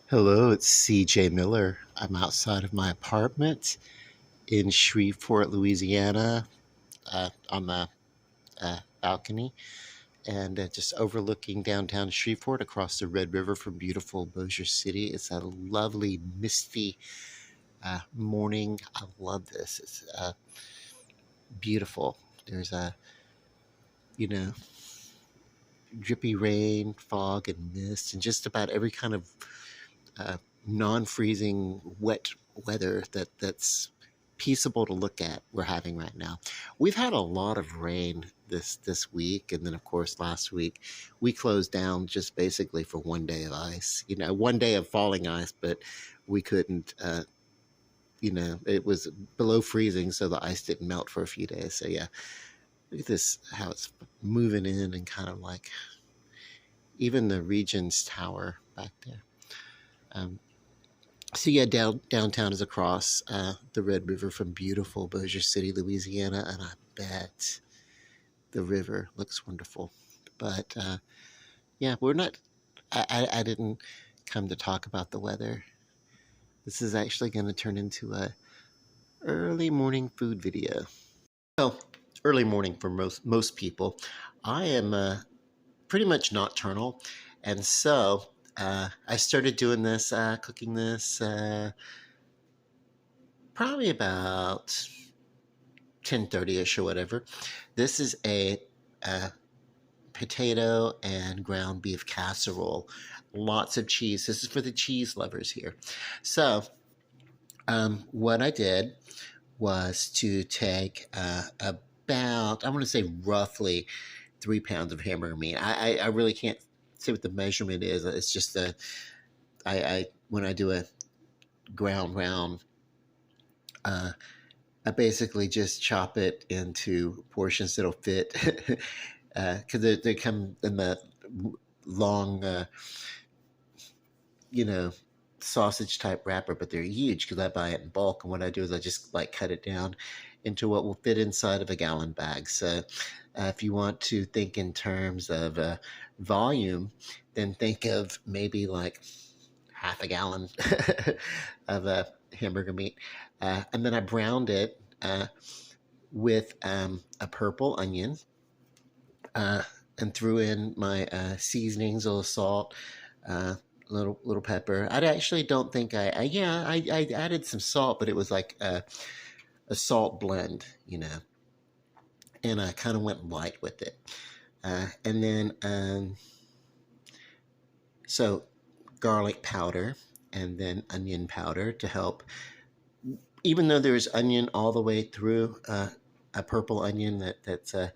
Hello, it's CJ Miller. I'm outside of my apartment in Shreveport, Louisiana, on the balcony, and just overlooking downtown Shreveport across the Red River from beautiful Bossier City. It's a lovely, misty morning. I love this. It's beautiful. There's you know, drippy rain, fog, and mist, and just about every kind of uh, non-freezing wet weather that's peaceable to look at we're having right now. We've had a lot of rain this week, and then of course last week we closed down just basically for one day of ice. One day of falling ice, but we couldn't. It was below freezing, so the ice didn't melt for a few days. So yeah, look at this, how it's moving in, and kind of like even the Regent's Tower back there. Um, So yeah, downtown is across the Red River from beautiful Bossier City, Louisiana, and I bet the river looks wonderful. But yeah, we're not. I didn't come to talk about the weather. This is actually going to turn into a early morning food video. Well, early morning for most people. I am pretty much nocturnal, and so I started doing this, cooking this. Probably about 10:30ish or whatever. This is a potato and ground beef casserole. Lots of cheese. This is for the cheese lovers here. So, what I did was to take about, I want to say roughly 3 pounds of hamburger meat. I really can't say what the measurement is. It's just I when I do a ground round, I basically just chop it into portions that'll fit because they come in the long, you know, sausage type wrapper, but they're huge because I buy it in bulk. And what I do is I just like cut it down into what will fit inside of a gallon bag. So if you want to think in terms of volume, then think of maybe like half a gallon of hamburger meat. And then I browned it with a purple onion, uh, and threw in my seasonings, a little salt, little pepper. I actually don't think I added some salt, but it was like a salt blend, and I kind of went light with it. And then so garlic powder and then onion powder to help. Even though there's onion all the way through, a purple onion that's uh,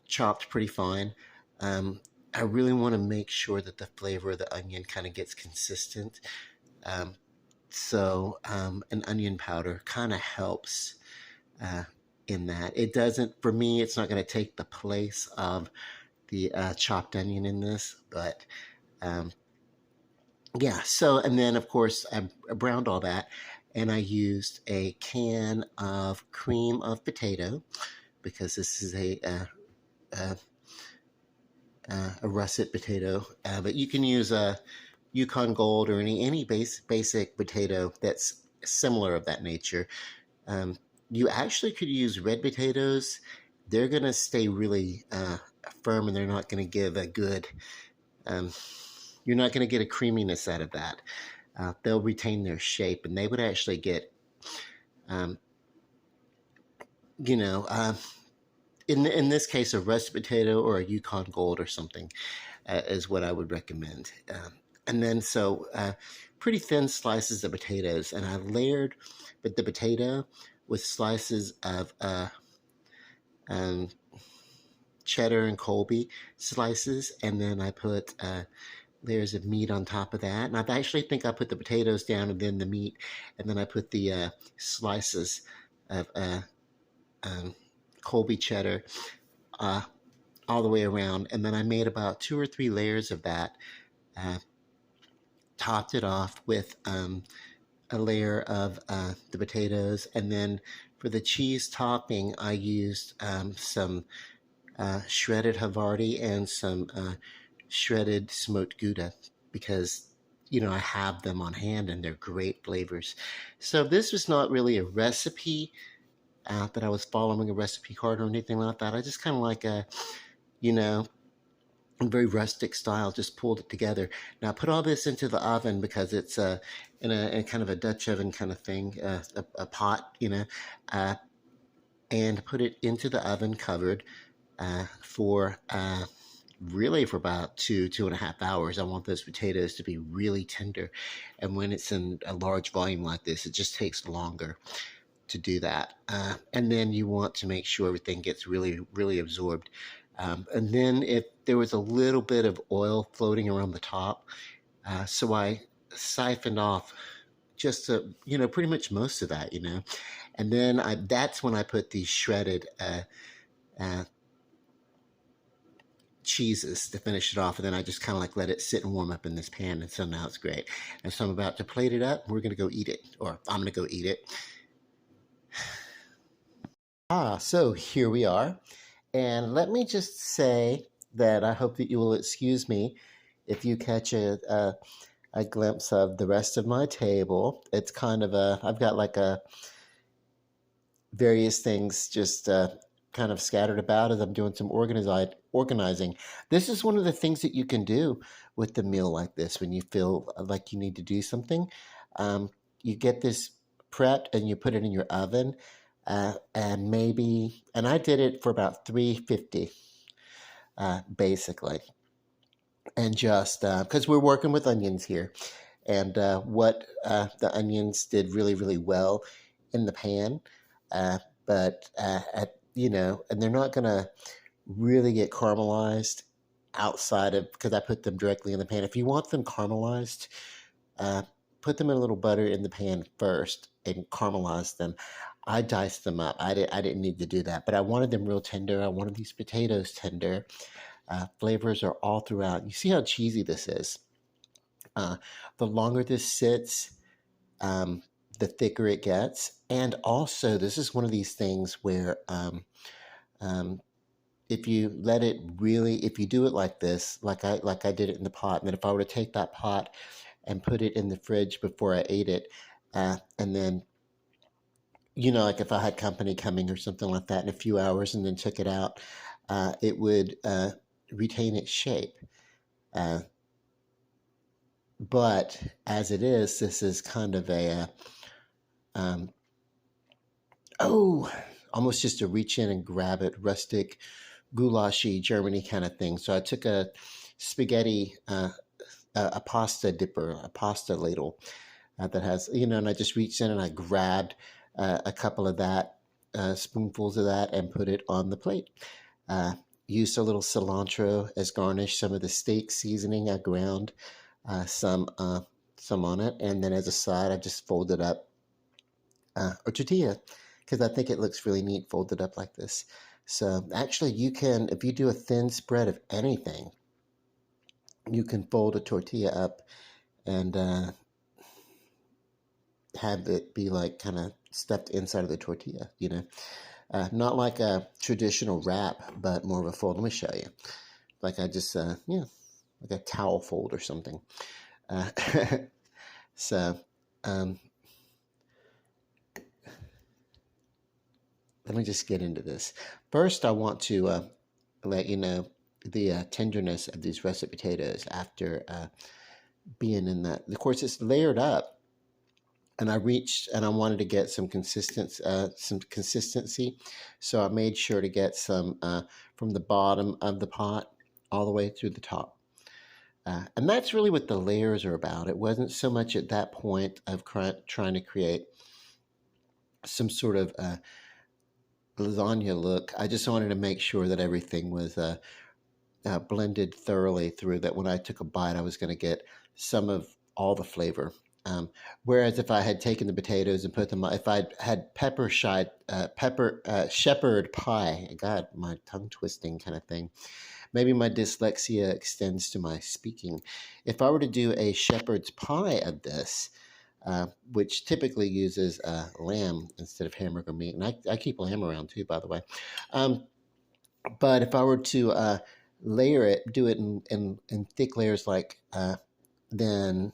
chopped pretty fine. I really want to make sure that the flavor of the onion kind of gets consistent. Um, so an onion powder kind of helps uh, in that. It doesn't, for me, it's not going to take the place of the chopped onion in this, but um, yeah. So, and then of course, I browned all that, and I used a can of cream of potato because this is a russet potato, but you can use a Yukon Gold or any basic potato that's similar of that nature. You actually could use red potatoes. They're going to stay really firm, and they're not going to give a good. Um, you're not going to get a creaminess out of that. They'll retain their shape, and they would actually get, um, you know, uh, in this case, a russet potato or a Yukon Gold or something is what I would recommend. And then pretty thin slices of potatoes, and I layered with the potato with slices of um, cheddar and Colby slices, and then I put layers of meat on top of that. And I actually think I put the potatoes down and then the meat, and then I put the slices of um, Colby cheddar uh, all the way around, and then I made about 2 or 3 layers of that. Uh, Topped it off with a layer of the potatoes, and then for the cheese topping, I used some shredded Havarti and some shredded smoked Gouda. because I have them on hand and they're great flavors. So this was not really a recipe that I was following a recipe card or anything like that. I just kind of like a, you know, very rustic style, just pulled it together. Now I put all this into the oven because it's in kind of a Dutch oven kind of thing, a pot, uh, and put it into the oven covered for really for about 2.5 hours. I want those potatoes to be really tender, and when it's in a large volume like this, it just takes longer to do that. And then you want to make sure everything gets really, really absorbed. And then if there was a little bit of oil floating around the top, so I siphoned off just pretty much most of that, and then that's when I put these shredded uh, cheeses to finish it off, and then I just kind of like let it sit and warm up in this pan, and so now it's great. And so I'm about to plate it up. We're gonna go eat it, or I'm gonna go eat it. So here we are. And let me just say that I hope that you will excuse me if you catch a glimpse of the rest of my table. It's kind of I've got like various things just kind of scattered about as I'm doing some organizing. This is one of the things that you can do with the meal like this when you feel like you need to do something. You get this prepped and you put it in your oven. And I did it for about 350, basically. And just because we're working with onions here, and what the onions did really, really well in the pan, but and they're not gonna really get caramelized outside of because I put them directly in the pan. If you want them caramelized, uh, put them in a little butter in the pan first and caramelize them. I diced them up. I didn't need to do that, but I wanted them real tender. I wanted these potatoes tender. Flavors are all throughout. You see how cheesy this is. Uh, the longer this sits, the thicker it gets. And also, this is one of these things where um, if you let it really, if you do it like this, like I did it in the pot, and then if I were to take that pot and put it in the fridge before I ate it, and then like if I had company coming or something like that in a few hours and then took it out, it would retain its shape. Uh, but as it is, this is kind of um, oh, almost just a reach in and grab it, rustic, goulashy Germany kind of thing. So I took a spaghetti, a pasta dipper, a pasta ladle that has, and I just reached in and I grabbed a couple of that, spoonfuls of that, and put it on the plate. Used a little cilantro as garnish, some of the steak seasoning I ground, some on it, and then as a side, I just folded up a tortilla because I think it looks really neat folded up like this. So actually, you can, if you do a thin spread of anything, you can fold a tortilla up and have it be like kind of stuffed inside of the tortilla, not like a traditional wrap, but more of a fold. Let me show you. Like I just, like a towel fold or something. Uh, so, let me just get into this. First, I want to let you know the tenderness of these russet potatoes after being in that. Of course, it's layered up, and I reached and I wanted to get some consistency, so I made sure to get some from the bottom of the pot all the way through the top. And that's really what the layers are about. It wasn't so much at that point of trying to create some sort of lasagna look. I just wanted to make sure that everything was blended thoroughly through, that when I took a bite, I was going to get some of all the flavor. Whereas if I had taken the potatoes and put them, if I had shepherd pie, God, my tongue twisting kind of thing. Maybe my dyslexia extends to my speaking. If I were to do a shepherd's pie of this, which typically uses lamb instead of hamburger meat, and I keep lamb around too, by the way. But if I were to layer it, do it in thick layers like then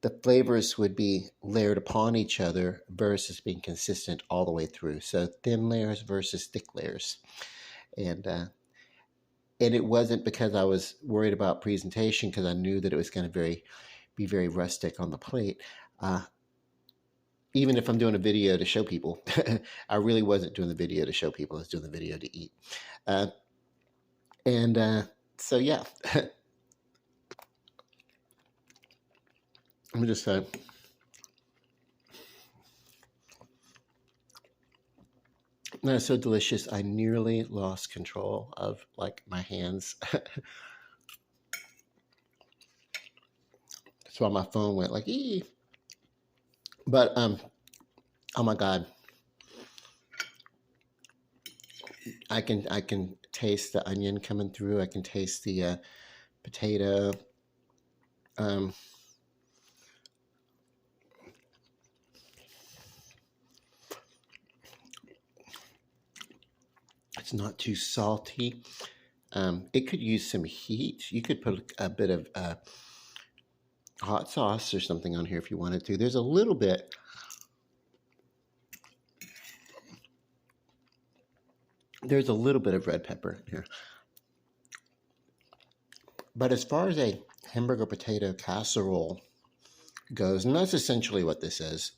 the flavors would be layered upon each other versus being consistent all the way through. So thin layers versus thick layers. And it wasn't because I was worried about presentation, because I knew that it was going to be very rustic on the plate. Uh, Even if I'm doing a video to show people, I really wasn't doing the video to show people. I was doing the video to eat. Uh, and so, yeah, I'm just that's so delicious. I nearly lost control of like my hands. That's why my phone went like, ee. But oh my God, I can taste the onion coming through. I can taste the potato. Um, it's not too salty. It could use some heat. You could put a bit of hot sauce or something on here if you wanted to. There's a little bit. There's a little bit of red pepper in here. But as far as a hamburger potato casserole goes, and that's essentially what this is,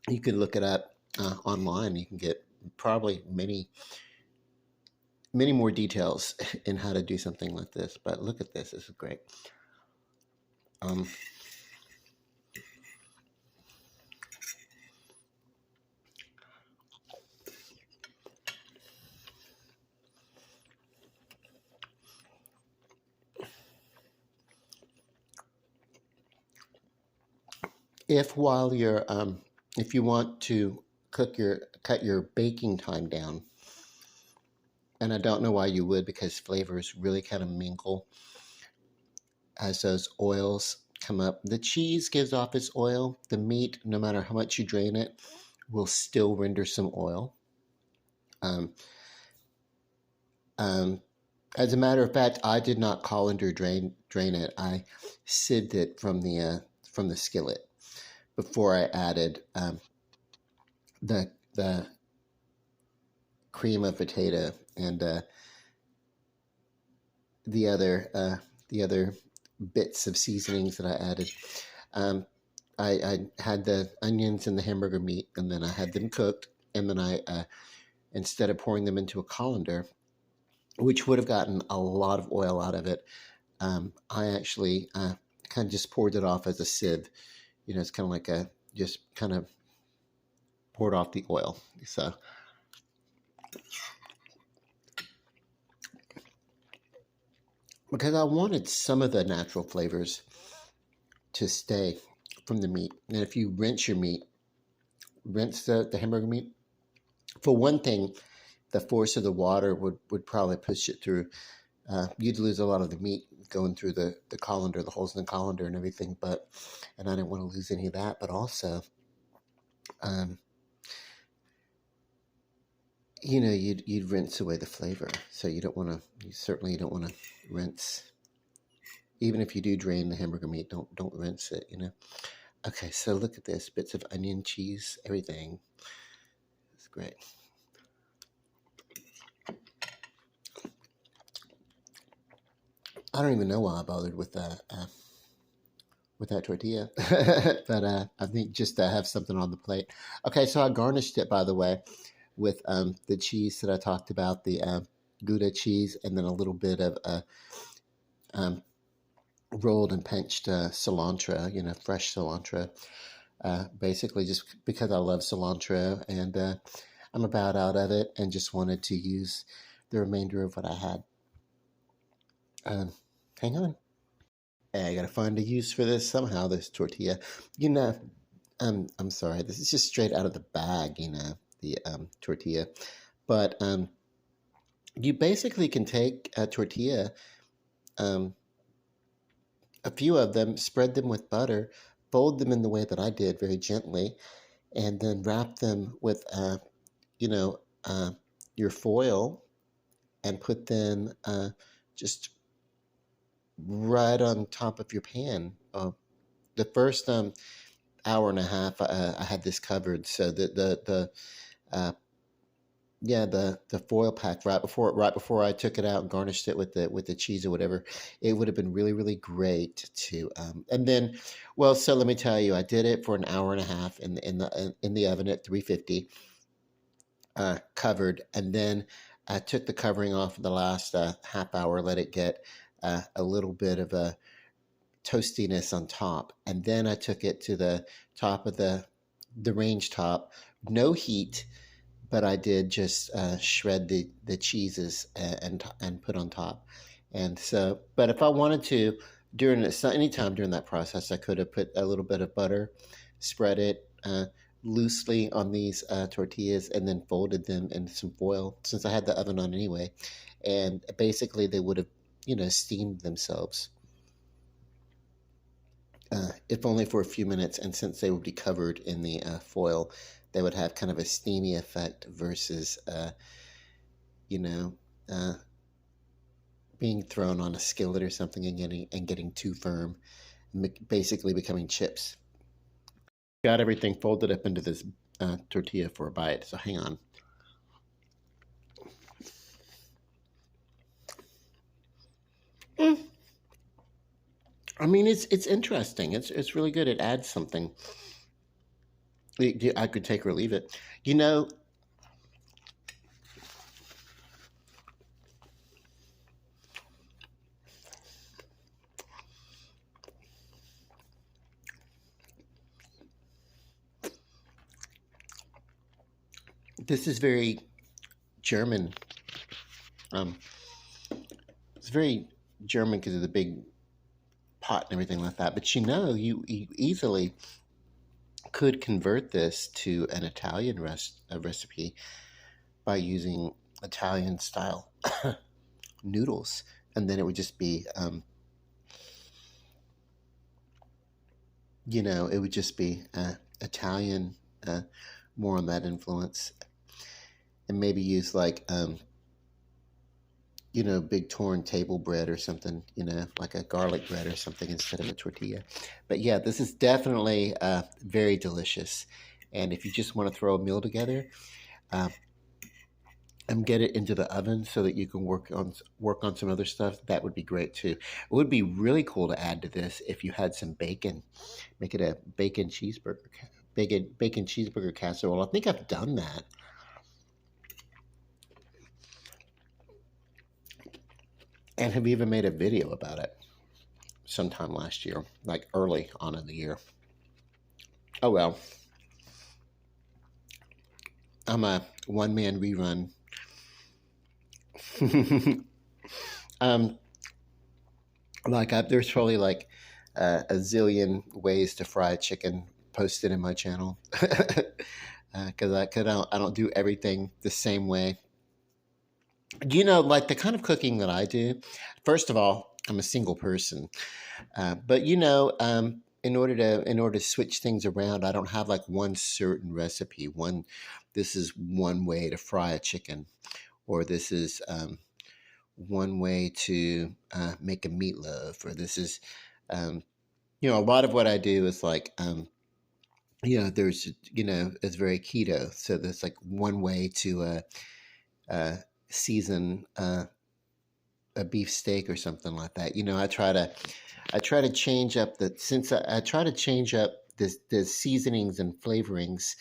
you can look it up online. You can get probably many more details in how to do something like this. But look at this. This is great. Um, if while you're if you want to cut your baking time down, and I don't know why you would, because flavors really kind of mingle as those oils come up. The cheese gives off its oil. The meat, no matter how much you drain it, will still render some oil. Um, um, as a matter of fact, I did not colander drain it. I sieved it from the skillet before I added the cream of potato and the other uh, the other bits of seasonings that I added. Um, I had the onions and the hamburger meat, and then I had them cooked, and then I instead of pouring them into a colander, which would have gotten a lot of oil out of it, I actually kind of just poured it off as a sieve. You know, it's kind of like a just kind of poured off the oil. So because I wanted some of the natural flavors to stay from the meat. And if you rinse your meat, rinse the hamburger meat, for one thing, the force of the water would probably push it through. You'd lose a lot of the meat going through the colander, the holes in the colander and everything, and I didn't want to lose any of that, but also, um, you'd rinse away the flavor. So you certainly don't want to rinse. Even if you do drain the hamburger meat, don't rinse it, Okay, so look at this, bits of onion, cheese, everything. It's great. I don't even know why I bothered with that tortilla, but I think just to have something on the plate. Okay, so I garnished it, by the way, with the cheese that I talked about, the Gouda cheese, and then a little bit of um, rolled and pinched cilantro, fresh cilantro. Basically, just because I love cilantro, and I'm about out of it, and just wanted to use the remainder of what I had. Hang on. Hey, I gotta find a use for this somehow, this tortilla. You know, I'm sorry, this is just straight out of the bag, the tortilla. But you basically can take a tortilla, um, a few of them, spread them with butter, fold them in the way that I did very gently, and then wrap them with, you know, uh, your foil and put them just right on top of your pan. The first hour and a half, I had this covered so that uh, yeah, the foil pack right before I took it out and garnished it with the cheese or whatever, it would have been really really great to and then, well, so let me tell you, I did it for an hour and a half in the oven at 350, covered, and then I took the covering off the last half hour, let it get a little bit of a toastiness on top, and then I took it to the top of the range top, no heat, but I did just shred the cheeses and put on top. And so, but if I wanted to, any time during that process, I could have put a little bit of butter, spread it loosely on these tortillas, and then folded them in some foil since I had the oven on anyway. And basically, they would have, steamed themselves, if only for a few minutes. And since they would be covered in the foil, they would have kind of a steamy effect versus, you know, uh, being thrown on a skillet or something and getting too firm, basically becoming chips. Got everything folded up into this tortilla for a bite. So hang on. Mm. I mean, it's interesting. It's really good. It adds something. I could take or leave it. You know, this is very German. Um, it's very German because of the big pot and everything like that. But you easily could convert this to an Italian recipe by using Italian style noodles, and then it would just be, it would just be Italian, more on that influence, and maybe use like, big torn table bread or something, like a garlic bread or something instead of a tortilla. But yeah, this is definitely very delicious. And if you just want to throw a meal together, uh, and get it into the oven so that you can work on some other stuff, that would be great too. It would be really cool to add to this if you had some bacon. Make it a bacon cheeseburger casserole. I think I've done that. And have even made a video about it sometime last year, like early on in the year. Oh well, I'm a one man rerun. um, there's probably like a zillion ways to fry chicken posted in my channel because I don't do everything the same way. Like the kind of cooking that I do. First of all, I'm a single person. But in order to switch things around, I don't have like one certain recipe. This is one way to fry a chicken, or this is one way to make a meatloaf, or this is, a lot of what I do is like, there's, it's very keto. So there's like one way to season a beef steak or something like that. I try to change up I try to change up the seasonings and flavorings,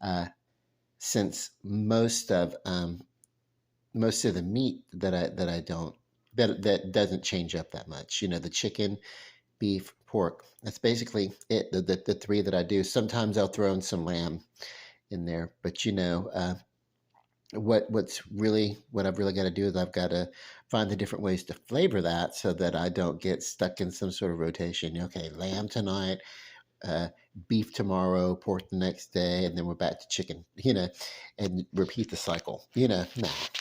uh, since most of the meat that I don't that doesn't change up that much. The chicken, beef, pork. That's basically it. The three that I do. Sometimes I'll throw in some lamb in there, but what I've really got to do is I've got to find the different ways to flavor that so that I don't get stuck in some sort of rotation. Okay, lamb tonight, uh, beef tomorrow, pork the next day, and then we're back to chicken. And repeat the cycle. Nah,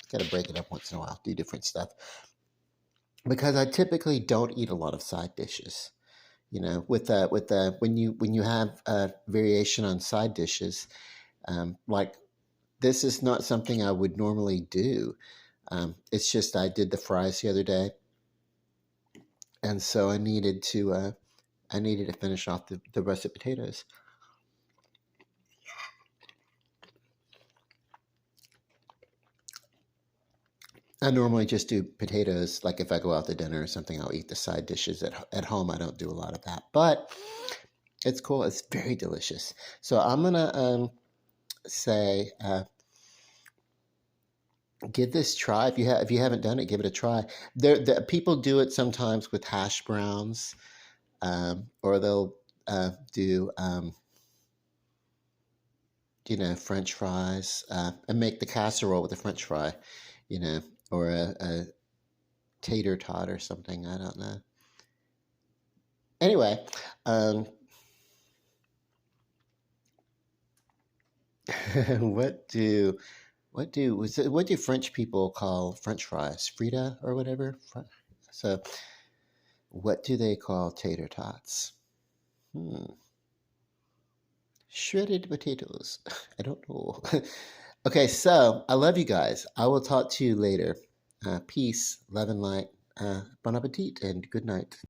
got to break it up once in a while, do different stuff because I typically don't eat a lot of side dishes. When you have variation on side dishes, like this is not something I would normally do. It's just I did the fries the other day, and so I needed to finish off the russet potatoes. I normally just do potatoes. Like if I go out to dinner or something, I'll eat the side dishes. At home, I don't do a lot of that, but it's cool. It's very delicious. So I'm gonna say give this try if you haven't done it, give it a try. People do it sometimes with hash browns, or they'll do French fries, and make the casserole with a French fry, you know, or a tater tot or something. I don't know. Anyway, um, what do what do French people call French fries? Frita or whatever. So, what do they call tater tots? Hmm. Shredded potatoes. I don't know. Okay, so I love you guys. I will talk to you later. Peace, love and light. Bon appetit, and good night.